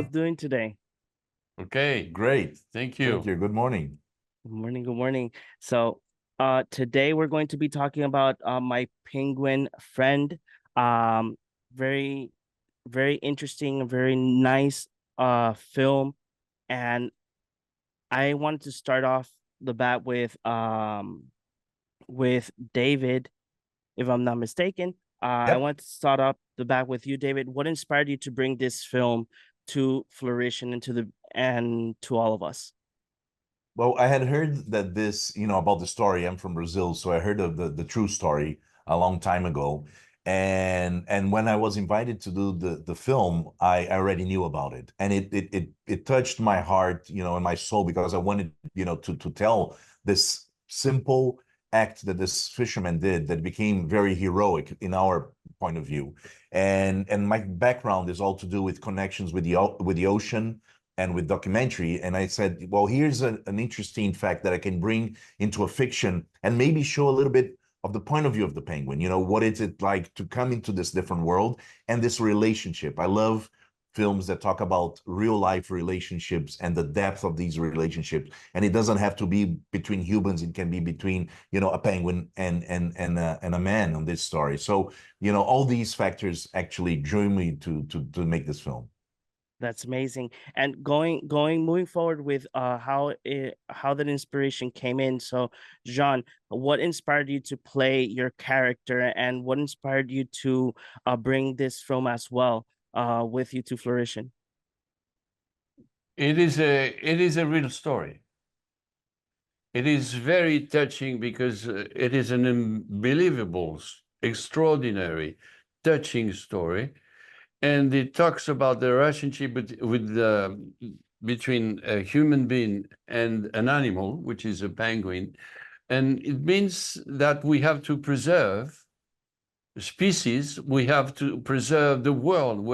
both doing today? Okay, great. Thank you. Thank you. Good morning. Good morning, good morning. So, today we're going to be talking about my penguin friend. Um, very, very interesting, very nice film. And I wanted to start off the bat with David, if I'm not mistaken. I Yep. want to start up the bat with you, David. What inspired you to bring this film to fruition and to all of us? Well, I had heard that about the story. I'm from Brazil, so I heard of the true story a long time ago. And when I was invited to do the film, I already knew about it. And it touched my heart, and my soul, because I wanted, to tell this simple act that this fisherman did that became very heroic in our point of view. And my background is all to do with connections with the ocean and with documentary. And I said, well, here's an interesting fact that I can bring into a fiction and maybe show a little bit of the point of view of the penguin. What is it like to come into this different world and this relationship? I love films that talk about real life relationships and the depth of these relationships. And it doesn't have to be between humans. It can be between, a penguin and a man on this story. So, all these factors actually drew me to make this film. That's amazing. And moving forward with how that inspiration came in. So, Jean, what inspired you to play your character, and what inspired you to bring this film as well with you to fruition? It is a real story. It is very touching because it is an unbelievable, extraordinary, touching story. And it talks about the relationship between a human being and an animal, which is a penguin. And it means that we have to preserve species, we have to preserve the world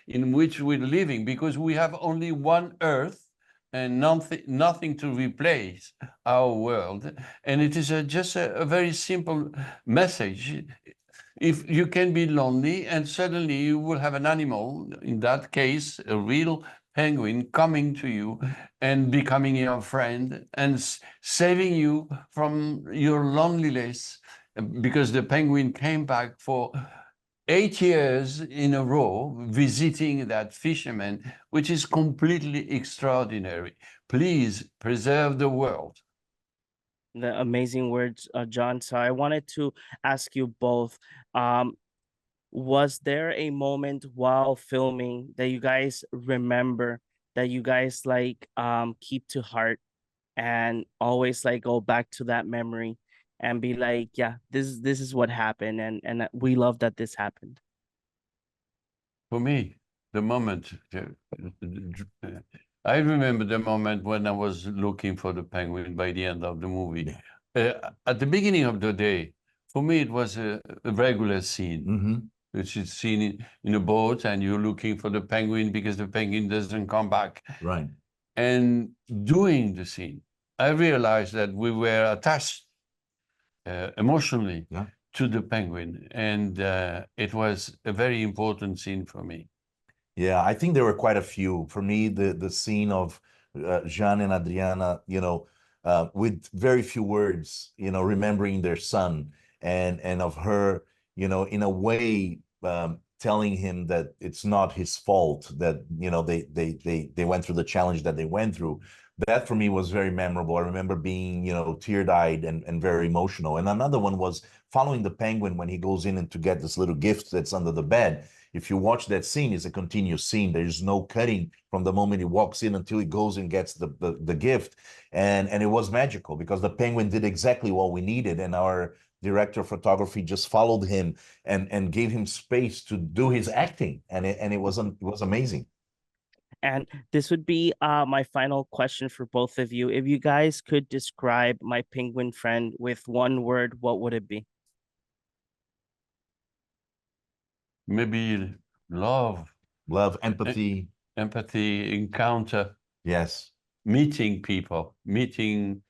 in which we're living, because we have only one Earth and nothing to replace our world. And it is just a very simple message. If you can be lonely and suddenly you will have an animal, in that case, a real penguin, coming to you and becoming your friend and saving you from your loneliness, because the penguin came back for 8 years in a row visiting that fisherman, which is completely extraordinary. Please preserve the world. The amazing words, John. So I wanted to ask you both. Was there a moment while filming that you guys remember, that you guys keep to heart and always go back to that memory and be like, yeah, this is what happened, and we love that this happened? For me, the moment, I remember the moment when I was looking for the penguin by the end of the movie. At the beginning of the day, for me, it was a regular scene. Mm-hmm. Which is seen in a boat, and you're looking for the penguin because the penguin doesn't come back. Right. And doing the scene, I realized that we were attached emotionally to the penguin, and it was a very important scene for me. Yeah, I think there were quite a few. For me, the scene of Jean and Adriana, with very few words, remembering their son, and of her, in a way, telling him that it's not his fault that they went through the challenge that they went through. That for me was very memorable. I remember being, tear-eyed and very emotional. And another one was following the penguin when he goes in and to get this little gift that's under the bed. If you watch that scene, it's a continuous scene. There's no cutting from the moment he walks in until he goes and gets the gift. And it was magical because the penguin did exactly what we needed. And our director of photography just followed him and gave him space to do his acting. And it was amazing. And this would be my final question for both of you. If you guys could describe my penguin friend with one word, what would it be? Maybe love. Love, empathy. Empathy, encounter. Yes. Meeting people, meeting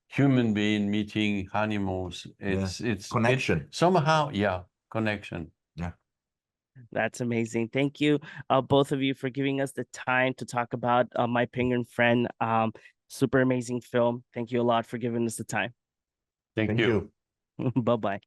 human being, meeting animals. It's connection. somehow, connection. Yeah. That's amazing. Thank you, both of you, for giving us the time to talk about My Penguin Friend. Super amazing film. Thank you a lot for giving us the time. Thank Thank you. you. Bye bye.